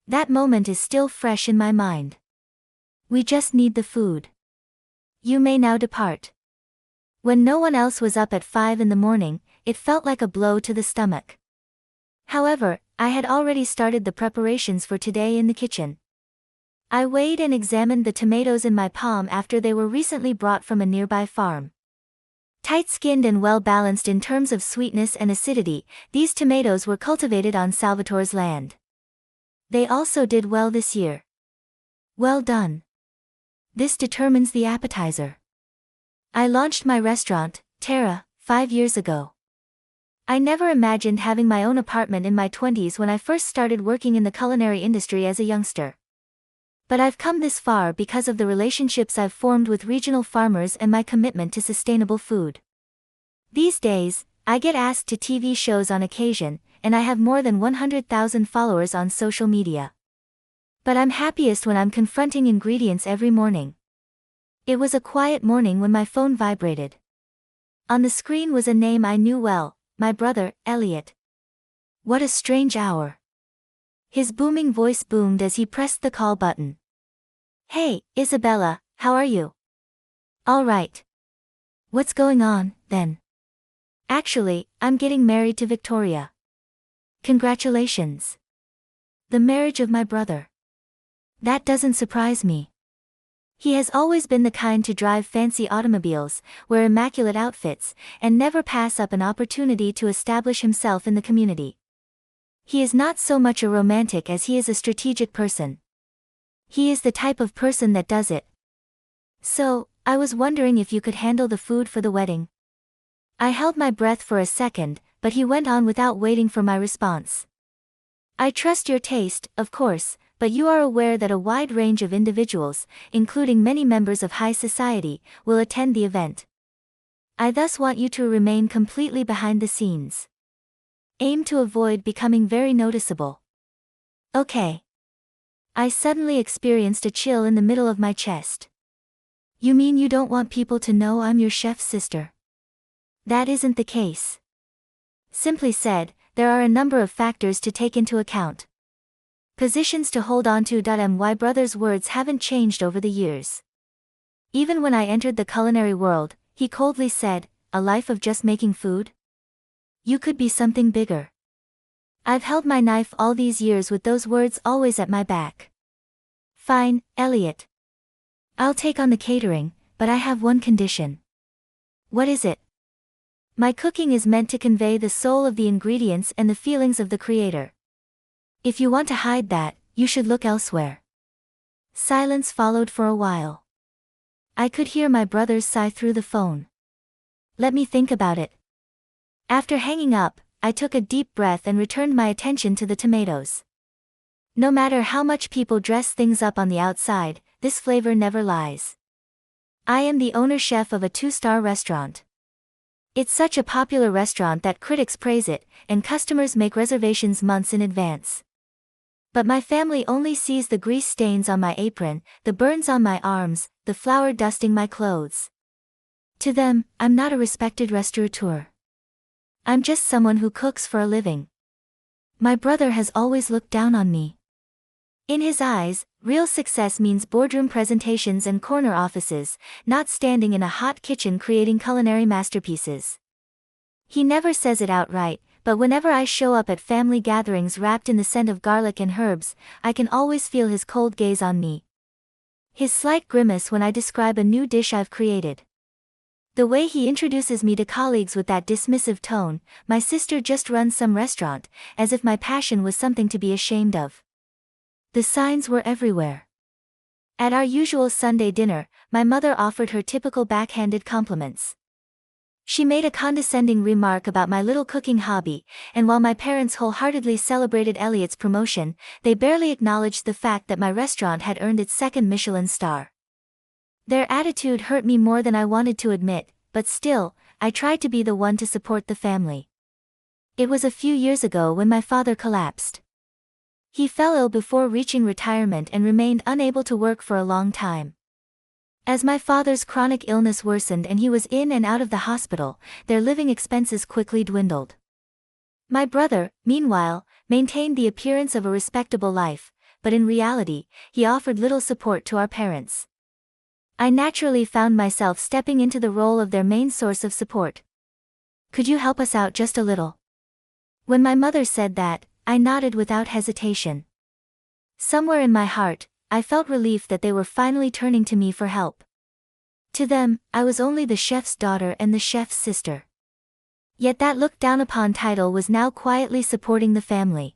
That moment is still fresh in my mind. We just need the food. You may now depart. When no one else was up at 5 in the morning, it felt like a blow to the stomach. However, I had already started the preparations for today in the kitchen. I weighed and examined the tomatoes in my palm after they were recently brought from a nearby farm. Tight-skinned and well-balanced in terms of sweetness and acidity, these tomatoes were cultivated on Salvatore's land. They also did well this year. Well done. This determines the appetizer. I launched my restaurant, Terra, 5 years ago. I never imagined having my own apartment in my 20s when I first started working in the culinary industry as a youngster. But I've come this far because of the relationships I've formed with regional farmers and my commitment to sustainable food. These days, I get asked to TV shows on occasion, and I have more than 100,000 followers on social media. But I'm happiest when I'm confronting ingredients every morning. It was a quiet morning when my phone vibrated. On the screen was a name I knew well, my brother, Elliot. What a strange hour. His booming voice boomed as he pressed the call button. Hey, Isabella, how are you? All right. What's going on, then? Actually, I'm getting married to Victoria. Congratulations. The marriage of my brother. That doesn't surprise me. He has always been the kind to drive fancy automobiles, wear immaculate outfits, and never pass up an opportunity to establish himself in the community. He is not so much a romantic as he is a strategic person. He is the type of person that does it. So, I was wondering if you could handle the food for the wedding. I held my breath for a second, but he went on without waiting for my response. I trust your taste, of course, but you are aware that a wide range of individuals, including many members of high society, will attend the event. I thus want you to remain completely behind the scenes. Aim to avoid becoming very noticeable. Okay. I suddenly experienced a chill in the middle of my chest. You mean you don't want people to know I'm your chef's sister? That isn't the case. Simply said, there are a number of factors to take into account. Positions to hold on to. My brother's words haven't changed over the years. Even when I entered the culinary world, he coldly said, a life of just making food? You could be something bigger. I've held my knife all these years with those words always at my back. Fine, Elliot. I'll take on the catering, but I have one condition. What is it? My cooking is meant to convey the soul of the ingredients and the feelings of the creator. If you want to hide that, you should look elsewhere. Silence followed for a while. I could hear my brother's sigh through the phone. Let me think about it. After hanging up, I took a deep breath and returned my attention to the tomatoes. No matter how much people dress things up on the outside, this flavor never lies. I am the owner-chef of a 2-star restaurant. It's such a popular restaurant that critics praise it, and customers make reservations months in advance. But my family only sees the grease stains on my apron, the burns on my arms, the flour dusting my clothes. To them, I'm not a respected restaurateur. I'm just someone who cooks for a living. My brother has always looked down on me. In his eyes, real success means boardroom presentations and corner offices, not standing in a hot kitchen creating culinary masterpieces. He never says it outright, but whenever I show up at family gatherings wrapped in the scent of garlic and herbs, I can always feel his cold gaze on me. His slight grimace when I describe a new dish I've created. The way he introduces me to colleagues with that dismissive tone, my sister just runs some restaurant, as if my passion was something to be ashamed of. The signs were everywhere. At our usual Sunday dinner, my mother offered her typical backhanded compliments. She made a condescending remark about my little cooking hobby, and while my parents wholeheartedly celebrated Elliot's promotion, they barely acknowledged the fact that my restaurant had earned its 2nd Michelin star. Their attitude hurt me more than I wanted to admit, but still, I tried to be the one to support the family. It was a few years ago when my father collapsed. He fell ill before reaching retirement and remained unable to work for a long time. As my father's chronic illness worsened and he was in and out of the hospital, their living expenses quickly dwindled. My brother, meanwhile, maintained the appearance of a respectable life, but in reality, he offered little support to our parents. I naturally found myself stepping into the role of their main source of support. "Could you help us out just a little?" When my mother said that, I nodded without hesitation. Somewhere in my heart, I felt relief that they were finally turning to me for help. To them, I was only the chef's daughter and the chef's sister. Yet that looked down upon title was now quietly supporting the family.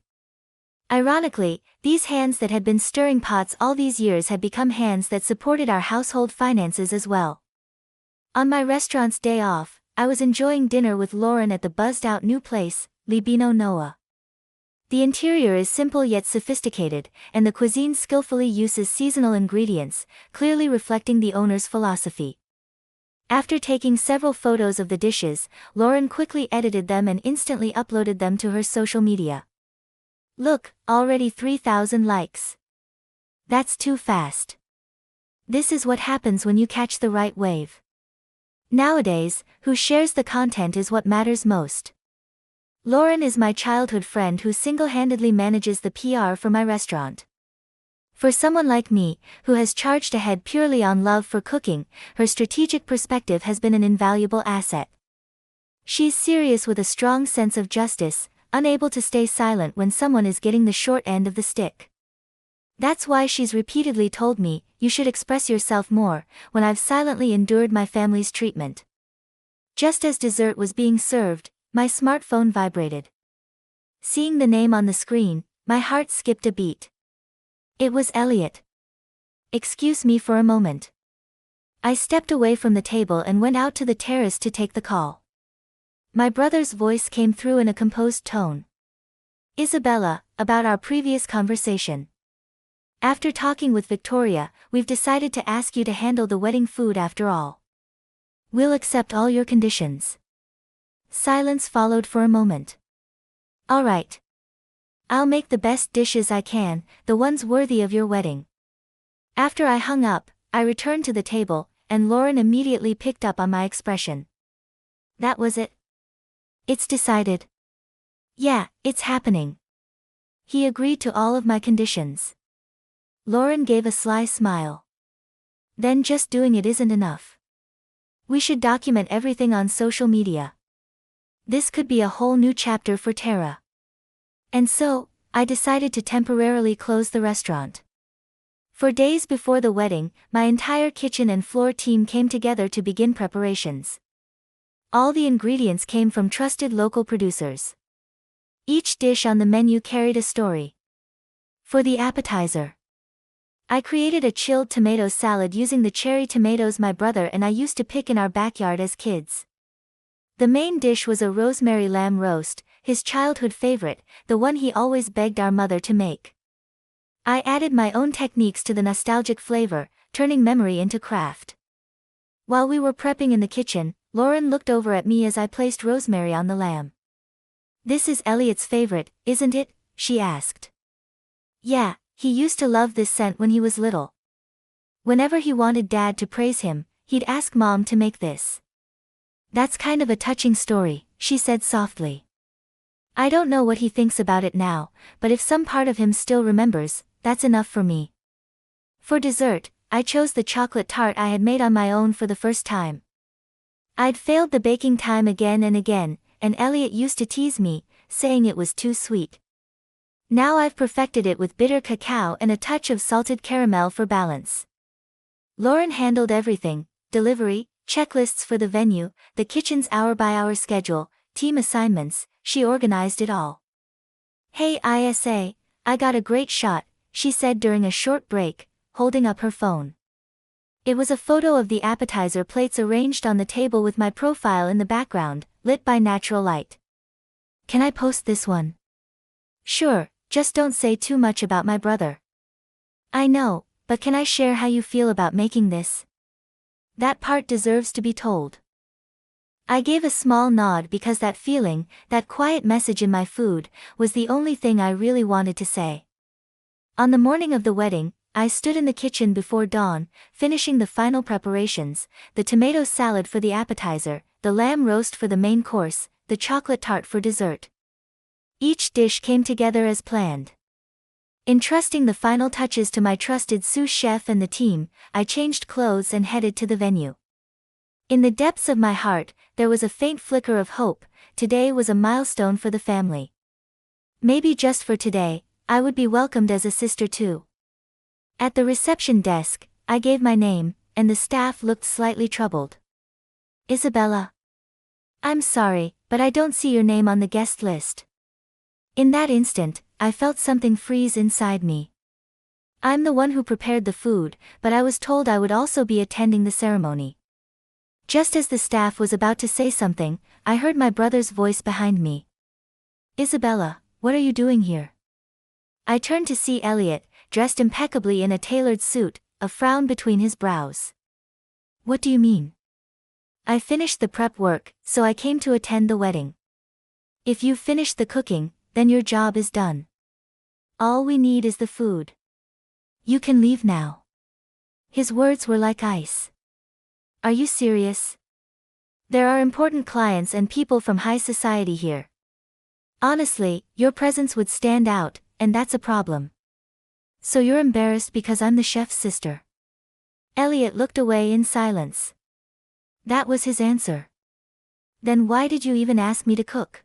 Ironically, these hands that had been stirring pots all these years had become hands that supported our household finances as well. On my restaurant's day off, I was enjoying dinner with Lauren at the buzzed-out new place, Libino Noah. The interior is simple yet sophisticated, and the cuisine skillfully uses seasonal ingredients, clearly reflecting the owner's philosophy. After taking several photos of the dishes, Lauren quickly edited them and instantly uploaded them to her social media. "Look, already 3,000 likes. That's too fast. This is what happens when you catch the right wave. Nowadays, who shares the content is what matters most." Lauren is my childhood friend who single-handedly manages the PR for my restaurant. For someone like me, who has charged ahead purely on love for cooking, her strategic perspective has been an invaluable asset. She's serious with a strong sense of justice, unable to stay silent when someone is getting the short end of the stick. That's why she's repeatedly told me, "You should express yourself more," when I've silently endured my family's treatment. Just as dessert was being served, my smartphone vibrated. Seeing the name on the screen, my heart skipped a beat. It was Elliot. "Excuse me for a moment." I stepped away from the table and went out to the terrace to take the call. My brother's voice came through in a composed tone. "Isabella, about our previous conversation. After talking with Victoria, we've decided to ask you to handle the wedding food after all. We'll accept all your conditions." Silence followed for a moment. "All right. I'll make the best dishes I can, the ones worthy of your wedding." After I hung up, I returned to the table, and Lauren immediately picked up on my expression. "That was it? It's decided?" "Yeah, it's happening. He agreed to all of my conditions." Lauren gave a sly smile. "Then just doing it isn't enough. We should document everything on social media. This could be a whole new chapter for Tara." And so, I decided to temporarily close the restaurant. For days before the wedding, my entire kitchen and floor team came together to begin preparations. All the ingredients came from trusted local producers. Each dish on the menu carried a story. For the appetizer, I created a chilled tomato salad using the cherry tomatoes my brother and I used to pick in our backyard as kids. The main dish was a rosemary lamb roast, his childhood favorite, the one he always begged our mother to make. I added my own techniques to the nostalgic flavor, turning memory into craft. While we were prepping in the kitchen, Lauren looked over at me as I placed rosemary on the lamb. "This is Elliot's favorite, isn't it?" she asked. "Yeah, he used to love this scent when he was little. Whenever he wanted Dad to praise him, he'd ask Mom to make this." "That's kind of a touching story," she said softly. "I don't know what he thinks about it now, but if some part of him still remembers, that's enough for me." For dessert, I chose the chocolate tart I had made on my own for the first time. I'd failed the baking time again and again, and Elliot used to tease me, saying it was too sweet. Now I've perfected it with bitter cacao and a touch of salted caramel for balance. Lauren handled everything: delivery, checklists for the venue, the kitchen's hour-by-hour schedule, team assignments. She organized it all. "Hey ISA, I got a great shot," she said during a short break, holding up her phone. It was a photo of the appetizer plates arranged on the table with my profile in the background, lit by natural light. "Can I post this one?" "Sure, just don't say too much about my brother." "I know, but can I share how you feel about making this? That part deserves to be told." I gave a small nod because that feeling, that quiet message in my food, was the only thing I really wanted to say. On the morning of the wedding, I stood in the kitchen before dawn, finishing the final preparations: the tomato salad for the appetizer, the lamb roast for the main course, the chocolate tart for dessert. Each dish came together as planned. Entrusting the final touches to my trusted sous chef and the team, I changed clothes and headed to the venue. In the depths of my heart, there was a faint flicker of hope. Today was a milestone for the family. Maybe just for today, I would be welcomed as a sister too. At the reception desk, I gave my name, and the staff looked slightly troubled. Isabella? I'm sorry, but I don't see your name on the guest list. In that instant, I felt something freeze inside me. I'm the one who prepared the food, but I was told I would also be attending the ceremony. Just as the staff was about to say something, I heard my brother's voice behind me. Isabella, what are you doing here? I turned to see Elliot, dressed impeccably in a tailored suit, a frown between his brows. What do you mean? I finished the prep work, so I came to attend the wedding. If you've finished the cooking, then your job is done. All we need is the food. You can leave now. His words were like ice. Are you serious? There are important clients and people from high society here. Honestly, your presence would stand out, and that's a problem. So you're embarrassed because I'm the chef's sister? Elliot looked away in silence. That was his answer. Then why did you even ask me to cook?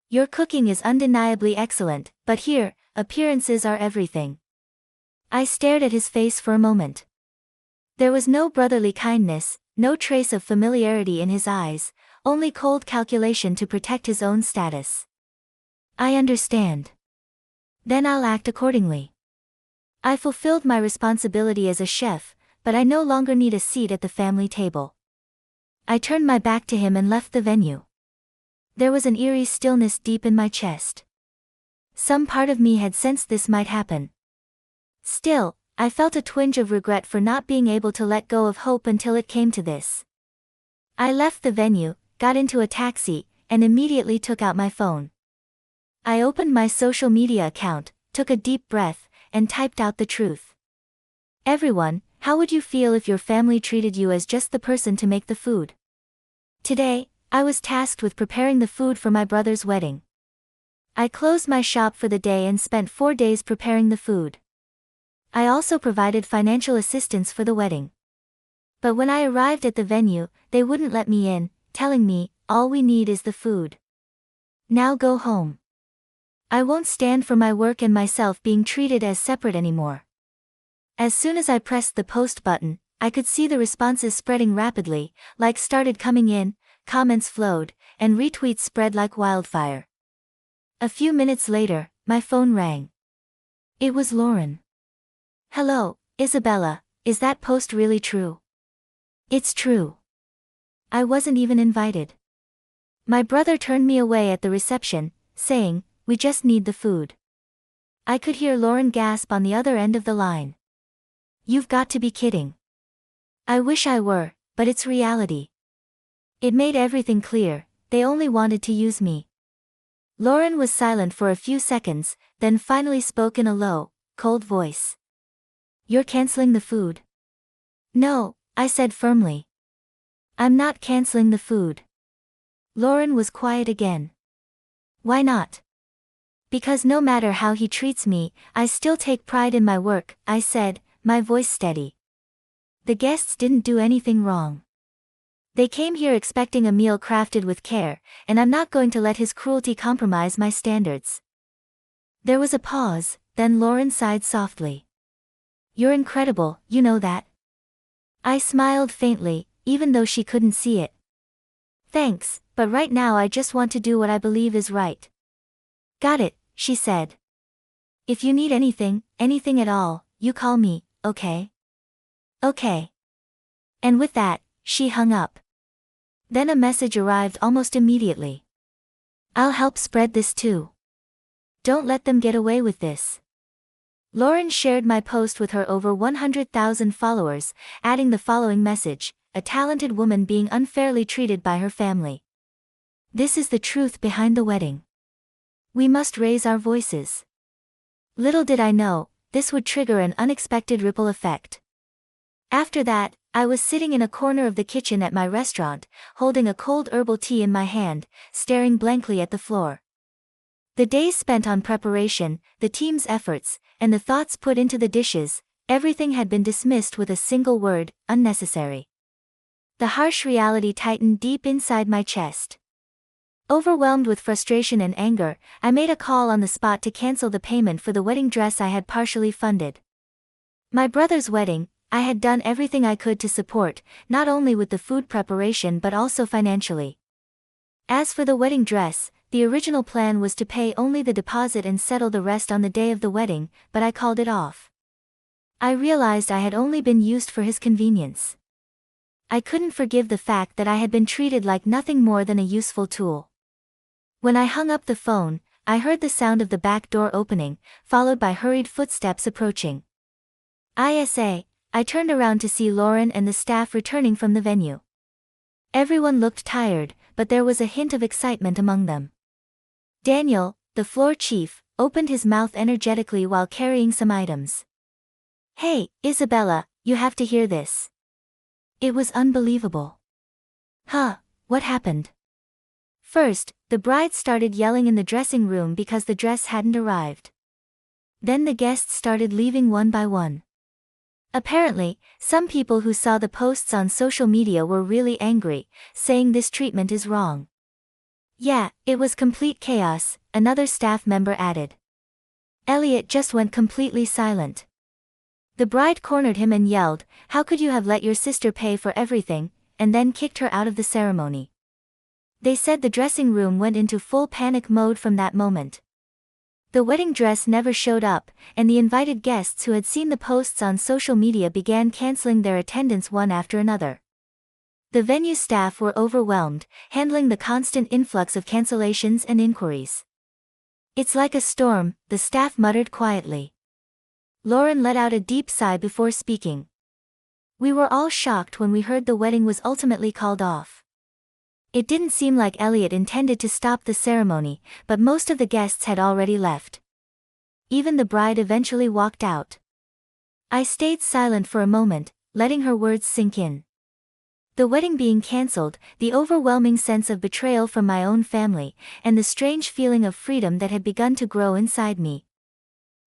Your cooking is undeniably excellent, but here, appearances are everything. I stared at his face for a moment. There was no brotherly kindness, no trace of familiarity in his eyes, only cold calculation to protect his own status. I understand. Then I'll act accordingly. I fulfilled my responsibility as a chef, but I no longer need a seat at the family table. I turned my back to him and left the venue. There was an eerie stillness deep in my chest. Some part of me had sensed this might happen. Still, I felt a twinge of regret for not being able to let go of hope until it came to this. I left the venue, got into a taxi, and immediately took out my phone. I opened my social media account, took a deep breath, and typed out the truth. Everyone, how would you feel if your family treated you as just the person to make the food? Today, I was tasked with preparing the food for my brother's wedding. I closed my shop for the day and spent 4 days preparing the food. I also provided financial assistance for the wedding. But when I arrived at the venue, they wouldn't let me in, telling me, all we need is the food. Now go home. I won't stand for my work and myself being treated as separate anymore. As soon as I pressed the post button, I could see the responses spreading rapidly, likes started coming in, comments flowed, and retweets spread like wildfire. A few minutes later, my phone rang. It was Lauren. Hello, Isabella, is that post really true? It's true. I wasn't even invited. My brother turned me away at the reception, saying, we just need the food. I could hear Lauren gasp on the other end of the line. You've got to be kidding. I wish I were, but it's reality. It made everything clear, they only wanted to use me. Lauren was silent for a few seconds, then finally spoke in a low, cold voice. You're canceling the food? No, I said firmly. I'm not canceling the food. Lauren was quiet again. Why not? Because no matter how he treats me, I still take pride in my work, I said, my voice steady. The guests didn't do anything wrong. They came here expecting a meal crafted with care, and I'm not going to let his cruelty compromise my standards. There was a pause, then Lauren sighed softly. You're incredible, you know that? I smiled faintly, even though she couldn't see it. Thanks, but right now I just want to do what I believe is right. Got it, she said. If you need anything, anything at all, you call me, okay? Okay. And with that, she hung up. Then a message arrived almost immediately. I'll help spread this too. Don't let them get away with this. Lauren shared my post with her over 100,000 followers, adding the following message, a talented woman being unfairly treated by her family. This is the truth behind the wedding. We must raise our voices. Little did I know, this would trigger an unexpected ripple effect. After that, I was sitting in a corner of the kitchen at my restaurant, holding a cold herbal tea in my hand, staring blankly at the floor. The days spent on preparation, the team's efforts, and the thoughts put into the dishes, everything had been dismissed with a single word: unnecessary. The harsh reality tightened deep inside my chest. Overwhelmed with frustration and anger, I made a call on the spot to cancel the payment for the wedding dress I had partially funded. My brother's wedding, I had done everything I could to support, not only with the food preparation but also financially. As for the wedding dress, the original plan was to pay only the deposit and settle the rest on the day of the wedding, but I called it off. I realized I had only been used for his convenience. I couldn't forgive the fact that I had been treated like nothing more than a useful tool. When I hung up the phone, I heard the sound of the back door opening, followed by hurried footsteps approaching. I turned around to see Lauren and the staff returning from the venue. Everyone looked tired, but there was a hint of excitement among them. Daniel, the floor chief, opened his mouth energetically while carrying some items. "Hey, Isabella, you have to hear this." It was unbelievable. "Huh, what happened?" First, the bride started yelling in the dressing room because the dress hadn't arrived. Then the guests started leaving one by one. Apparently, some people who saw the posts on social media were really angry, saying this treatment is wrong. "Yeah, it was complete chaos," another staff member added. Elliot just went completely silent. The bride cornered him and yelled, "How could you have let your sister pay for everything," and then kicked her out of the ceremony. They said the dressing room went into full panic mode from that moment. The wedding dress never showed up, and the invited guests who had seen the posts on social media began canceling their attendance one after another. The venue staff were overwhelmed, handling the constant influx of cancellations and inquiries. "It's like a storm," the staff muttered quietly. Lauren let out a deep sigh before speaking. "We were all shocked when we heard the wedding was ultimately called off. It didn't seem like Elliot intended to stop the ceremony, but most of the guests had already left. Even the bride eventually walked out." I stayed silent for a moment, letting her words sink in. The wedding being cancelled, the overwhelming sense of betrayal from my own family, and the strange feeling of freedom that had begun to grow inside me.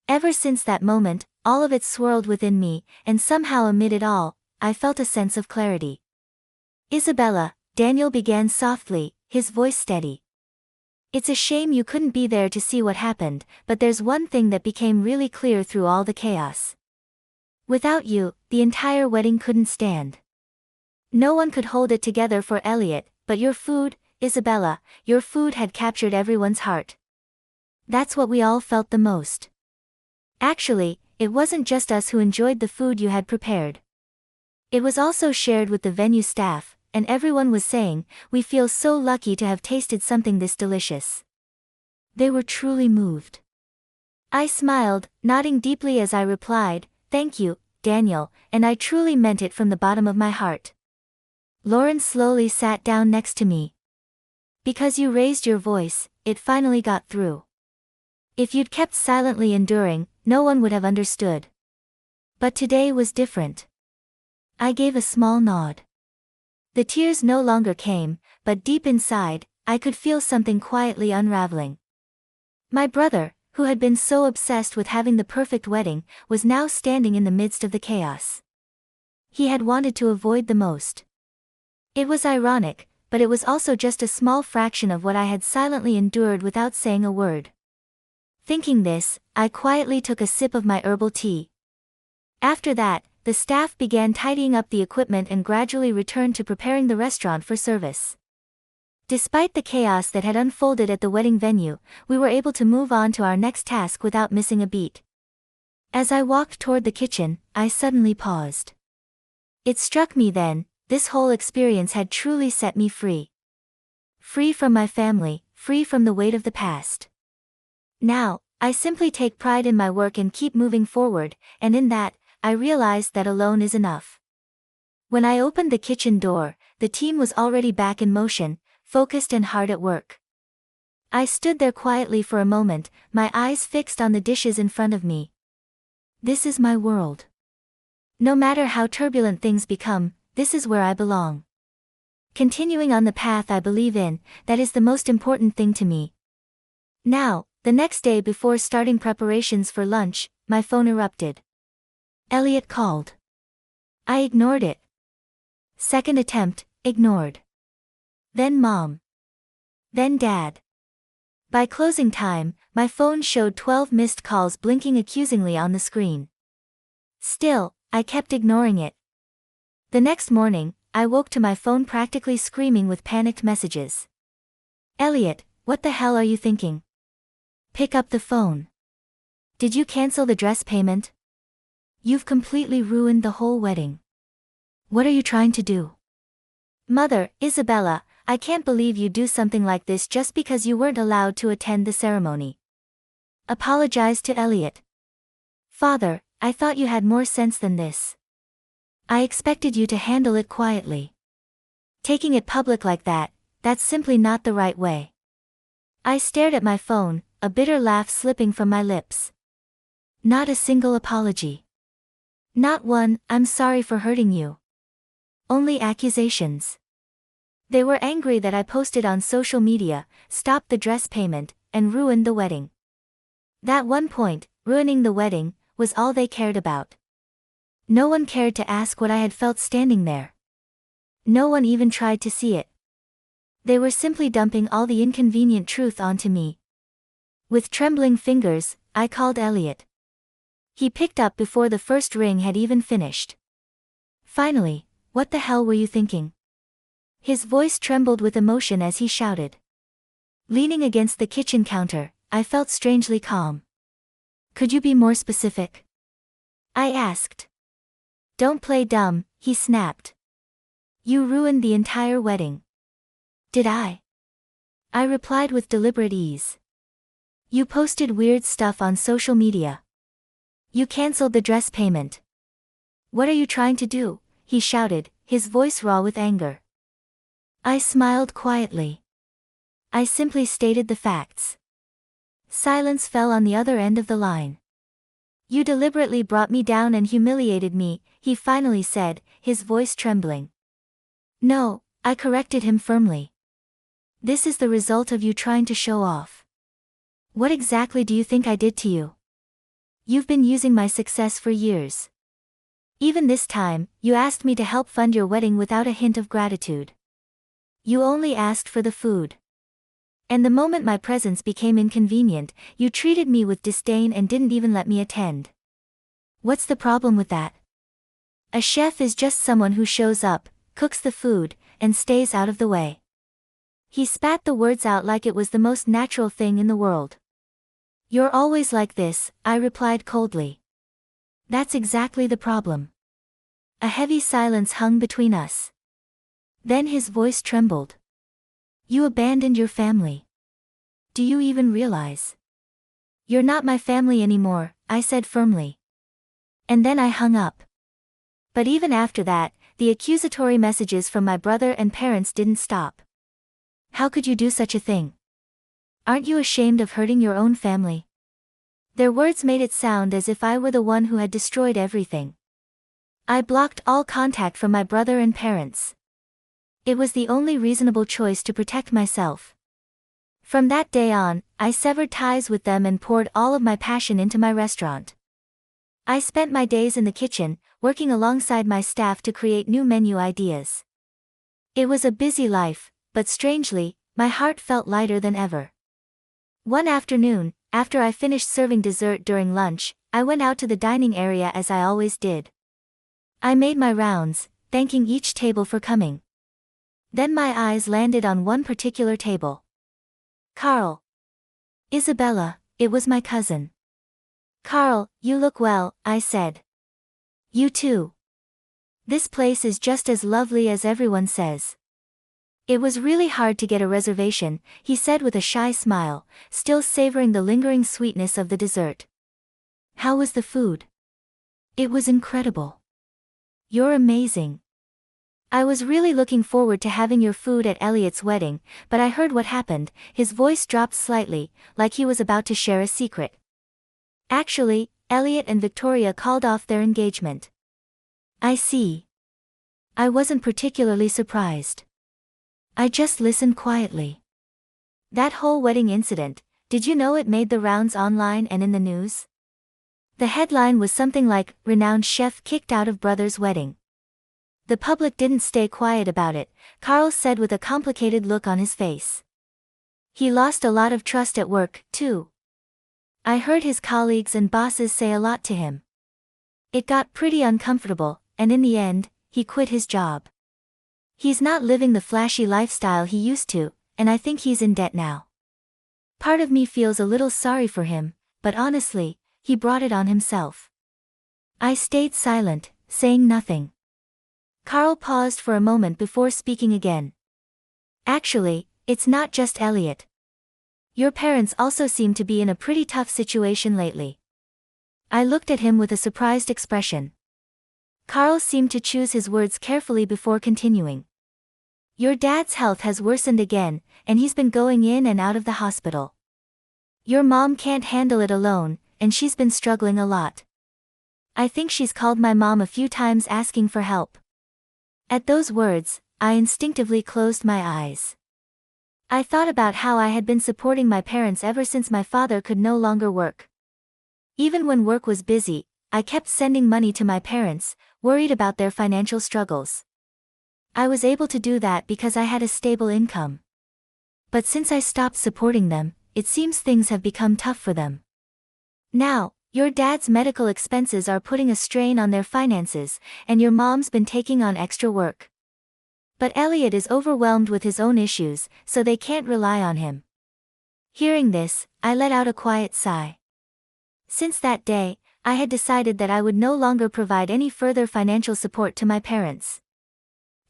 Ever since that moment, all of it swirled within me, and somehow amid it all, I felt a sense of clarity. "Isabella," Daniel began softly, his voice steady. "It's a shame you couldn't be there to see what happened, but there's one thing that became really clear through all the chaos. Without you, the entire wedding couldn't stand. No one could hold it together for Elliot, but your food, Isabella, your food had captured everyone's heart. That's what we all felt the most. Actually, it wasn't just us who enjoyed the food you had prepared. It was also shared with the venue staff, and everyone was saying, 'We feel so lucky to have tasted something this delicious.'" They were truly moved. I smiled, nodding deeply as I replied, "Thank you, Daniel, and I truly meant it from the bottom of my heart." Lauren slowly sat down next to me. "Because you raised your voice, it finally got through. If you'd kept silently enduring, no one would have understood. But today was different." I gave a small nod. The tears no longer came, but deep inside, I could feel something quietly unraveling. My brother, who had been so obsessed with having the perfect wedding, was now standing in the midst of the chaos he had wanted to avoid the most. It was ironic, but it was also just a small fraction of what I had silently endured without saying a word. Thinking this, I quietly took a sip of my herbal tea. After that, the staff began tidying up the equipment and gradually returned to preparing the restaurant for service. Despite the chaos that had unfolded at the wedding venue, we were able to move on to our next task without missing a beat. As I walked toward the kitchen, I suddenly paused. It struck me then, this whole experience had truly set me free. Free from my family, free from the weight of the past. Now, I simply take pride in my work and keep moving forward, and in that, I realized that alone is enough. When I opened the kitchen door, the team was already back in motion, focused and hard at work. I stood there quietly for a moment, my eyes fixed on the dishes in front of me. This is my world. No matter how turbulent things become, this is where I belong. Continuing on the path I believe in, that is the most important thing to me. Now, the next day before starting preparations for lunch, my phone erupted. Elliot called. I ignored it. Second attempt, ignored. Then Mom. Then Dad. By closing time, my phone showed 12 missed calls blinking accusingly on the screen. Still, I kept ignoring it. The next morning, I woke to my phone practically screaming with panicked messages. Elliot, what the hell are you thinking? Pick up the phone. Did you cancel the dress payment? You've completely ruined the whole wedding. What are you trying to do? Mother, Isabella, I can't believe you do something like this just because you weren't allowed to attend the ceremony. Apologize to Elliot. Father, I thought you had more sense than this. I expected you to handle it quietly. Taking it public like that, that's simply not the right way. I stared at my phone, a bitter laugh slipping from my lips. Not a single apology. Not one, I'm sorry for hurting you. Only accusations. They were angry that I posted on social media, stopped the dress payment, and ruined the wedding. That one point, ruining the wedding, was all they cared about. No one cared to ask what I had felt standing there. No one even tried to see it. They were simply dumping all the inconvenient truth onto me. With trembling fingers, I called Elliot. He picked up before the first ring had even finished. Finally, what the hell were you thinking? His voice trembled with emotion as he shouted. Leaning against the kitchen counter, I felt strangely calm. Could you be more specific? I asked. Don't play dumb, he snapped. You ruined the entire wedding. Did I? I replied with deliberate ease. You posted weird stuff on social media. You canceled the dress payment. What are you trying to do? He shouted, his voice raw with anger. I smiled quietly. I simply stated the facts. Silence fell on the other end of the line. You deliberately brought me down and humiliated me, he finally said, his voice trembling. No, I corrected him firmly. This is the result of you trying to show off. What exactly do you think I did to you? You've been using my success for years. Even this time, you asked me to help fund your wedding without a hint of gratitude. You only asked for the food. And the moment my presence became inconvenient, you treated me with disdain and didn't even let me attend. What's the problem with that? A chef is just someone who shows up, cooks the food, and stays out of the way. He spat the words out like it was the most natural thing in the world. You're always like this, I replied coldly. That's exactly the problem. A heavy silence hung between us. Then his voice trembled. You abandoned your family. Do you even realize? You're not my family anymore, I said firmly. And then I hung up. But even after that, the accusatory messages from my brother and parents didn't stop. How could you do such a thing? Aren't you ashamed of hurting your own family? Their words made it sound as if I were the one who had destroyed everything. I blocked all contact from my brother and parents. It was the only reasonable choice to protect myself. From that day on, I severed ties with them and poured all of my passion into my restaurant. I spent my days in the kitchen, working alongside my staff to create new menu ideas. It was a busy life, but strangely, my heart felt lighter than ever. One afternoon, after I finished serving dessert during lunch, I went out to the dining area as I always did. I made my rounds, thanking each table for coming. Then my eyes landed on one particular table. Carl. Isabella, it was my cousin. Carl, you look well, I said. You too. This place is just as lovely as everyone says. It was really hard to get a reservation, he said with a shy smile, still savoring the lingering sweetness of the dessert. How was the food? It was incredible. You're amazing. I was really looking forward to having your food at Elliot's wedding, but I heard what happened, his voice dropped slightly, like he was about to share a secret. Actually, Elliot and Victoria called off their engagement. I see. I wasn't particularly surprised. I just listened quietly. That whole wedding incident, did you know it made the rounds online and in the news? The headline was something like, "Renowned Chef Kicked Out of Brother's Wedding." The public didn't stay quiet about it, Carl said with a complicated look on his face. He lost a lot of trust at work, too. I heard his colleagues and bosses say a lot to him. It got pretty uncomfortable, and in the end, he quit his job. He's not living the flashy lifestyle he used to, and I think he's in debt now. Part of me feels a little sorry for him, but honestly, he brought it on himself. I stayed silent, saying nothing. Carl paused for a moment before speaking again. Actually, it's not just Elliot. Your parents also seem to be in a pretty tough situation lately. I looked at him with a surprised expression. Carl seemed to choose his words carefully before continuing. Your dad's health has worsened again, and he's been going in and out of the hospital. Your mom can't handle it alone, and she's been struggling a lot. I think she's called my mom a few times asking for help. At those words, I instinctively closed my eyes. I thought about how I had been supporting my parents ever since my father could no longer work. Even when work was busy, I kept sending money to my parents, worried about their financial struggles. I was able to do that because I had a stable income. But since I stopped supporting them, it seems things have become tough for them. Now, your dad's medical expenses are putting a strain on their finances, and your mom's been taking on extra work. But Elliot is overwhelmed with his own issues, so they can't rely on him. Hearing this, I let out a quiet sigh. Since that day, I had decided that I would no longer provide any further financial support to my parents.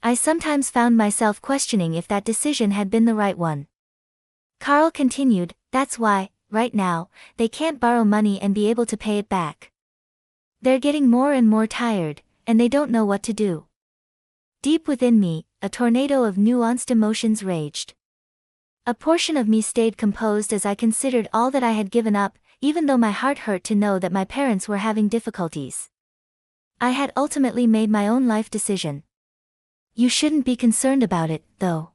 I sometimes found myself questioning if that decision had been the right one. Carl continued, "That's why, right now, they can't borrow money and be able to pay it back. They're getting more and more tired, and they don't know what to do." Deep within me, a tornado of nuanced emotions raged. A portion of me stayed composed as I considered all that I had given up, even though my heart hurt to know that my parents were having difficulties. I had ultimately made my own life decision. "You shouldn't be concerned about it, though."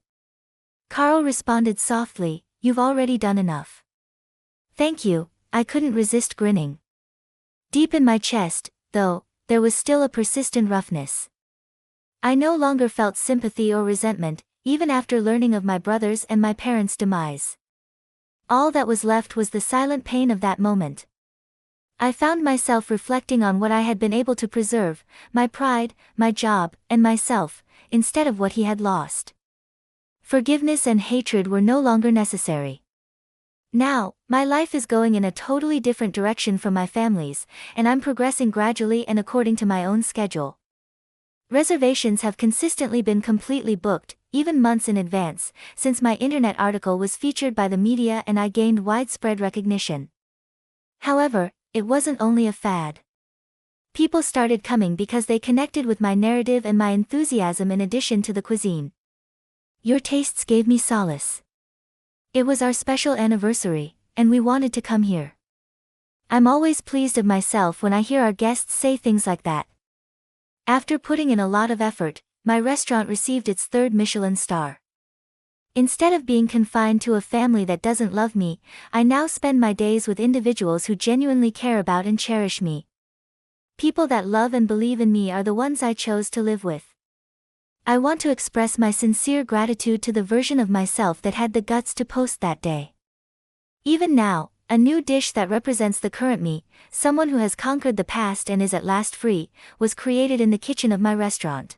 Carl responded softly, "You've already done enough." "Thank you," I couldn't resist grinning. Deep in my chest, though, there was still a persistent roughness. I no longer felt sympathy or resentment, even after learning of my brother's and my parents' demise. All that was left was the silent pain of that moment. I found myself reflecting on what I had been able to preserve, my pride, my job, and myself, instead of what he had lost. Forgiveness and hatred were no longer necessary. Now, my life is going in a totally different direction from my family's, and I'm progressing gradually and according to my own schedule. Reservations have consistently been completely booked, even months in advance, since my internet article was featured by the media and I gained widespread recognition. However, it wasn't only a fad. People started coming because they connected with my narrative and my enthusiasm in addition to the cuisine. Your tastes gave me solace. It was our special anniversary, and we wanted to come here. I'm always pleased of myself when I hear our guests say things like that. After putting in a lot of effort, my restaurant received its 3rd Michelin star. Instead of being confined to a family that doesn't love me, I now spend my days with individuals who genuinely care about and cherish me. People that love and believe in me are the ones I chose to live with. I want to express my sincere gratitude to the version of myself that had the guts to post that day. Even now, a new dish that represents the current me, someone who has conquered the past and is at last free, was created in the kitchen of my restaurant.